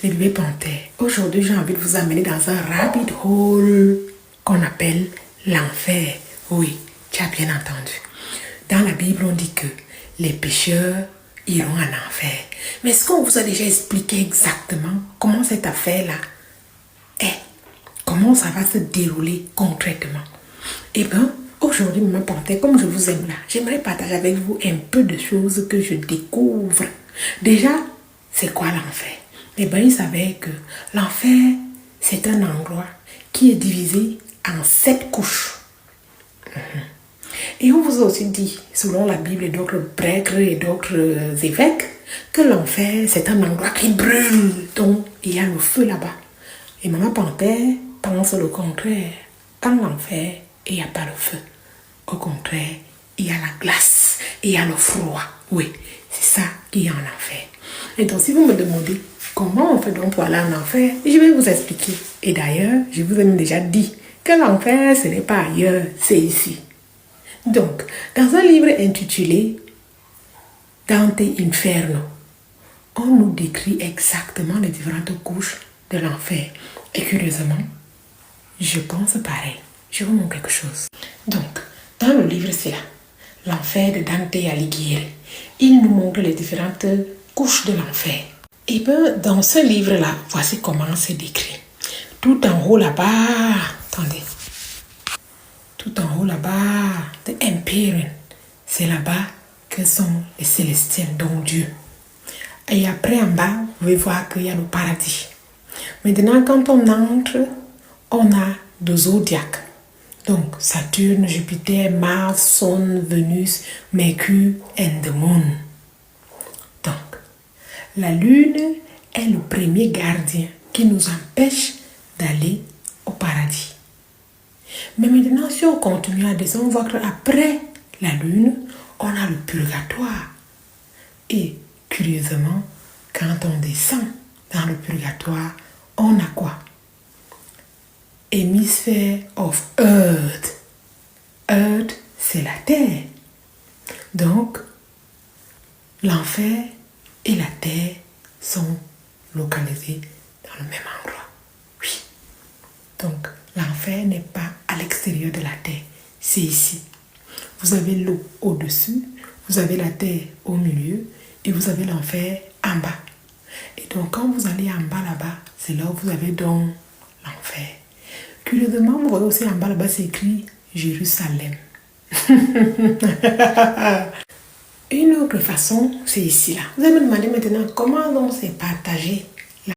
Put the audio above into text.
les bébés panthères. Aujourd'hui, j'ai envie de vous amener dans un rabbit hole qu'on appelle l'enfer. Oui, tu as bien entendu. Dans la Bible, on dit que les pécheurs iront en enfer. Mais est-ce qu'on vous a déjà expliqué exactement comment cette affaire-là est? Comment ça va se dérouler concrètement? Eh bien, aujourd'hui, Maman Panthère, comme je vous aime là, j'aimerais partager avec vous un peu de choses que je découvre. Déjà, c'est quoi l'enfer? Eh bien, il s'avère que l'enfer, c'est un endroit qui est divisé en 7 couches. Et on vous a aussi dit, selon la Bible et d'autres prêtres et d'autres évêques, que l'enfer, c'est un endroit qui brûle. Donc, il y a le feu là-bas. Et Maman Panthère pense le contraire. Dans l'enfer, il n'y a pas le feu. Au contraire, il y a la glace, il y a le froid. Oui, c'est ça qui est en enfer. Et donc, si vous me demandez comment on fait donc pour aller en enfer, je vais vous expliquer. Et d'ailleurs, je vous ai déjà dit que l'enfer, ce n'est pas ailleurs, c'est ici. Donc, dans un livre intitulé Dante Inferno, on nous décrit exactement les différentes couches de l'enfer. Et curieusement, je pense pareil. Je vous montre quelque chose. Donc, dans le livre, c'est là, l'enfer de Dante Alighieri. Il nous montre les différentes couches de l'enfer. Et bien, dans ce livre-là, voici comment c'est décrit. Tout en haut là-bas, attendez. Tout en haut là-bas, the Empyrean, c'est là-bas que sont les célestiels, donc Dieu. Et après en bas, vous pouvez voir qu'il y a le paradis. Maintenant, quand on entre, on a le zodiaque. Donc, Saturne, Jupiter, Mars, Sun, Vénus, Mercure and the Moon. Donc, la Lune est le premier gardien qui nous empêche d'aller au paradis. Mais maintenant, si on continue à descendre, on voit qu'après la Lune, on a le purgatoire. Et curieusement, quand on descend dans le purgatoire, on a quoi? Hémisphère of Earth. Earth, c'est la Terre. Donc, l'enfer et la Terre sont localisés dans le même endroit. Oui. Donc, l'enfer n'est pas à l'extérieur de la Terre. C'est ici. Vous avez l'eau au-dessus, vous avez la Terre au milieu et vous avez l'enfer en bas. Et donc, quand vous allez en bas là-bas, c'est là où vous avez donc l'enfer. Curieusement, vous voyez aussi en bas là-bas, c'est écrit Jérusalem. Une autre façon, c'est ici là. Vous allez me demander maintenant comment donc c'est partagé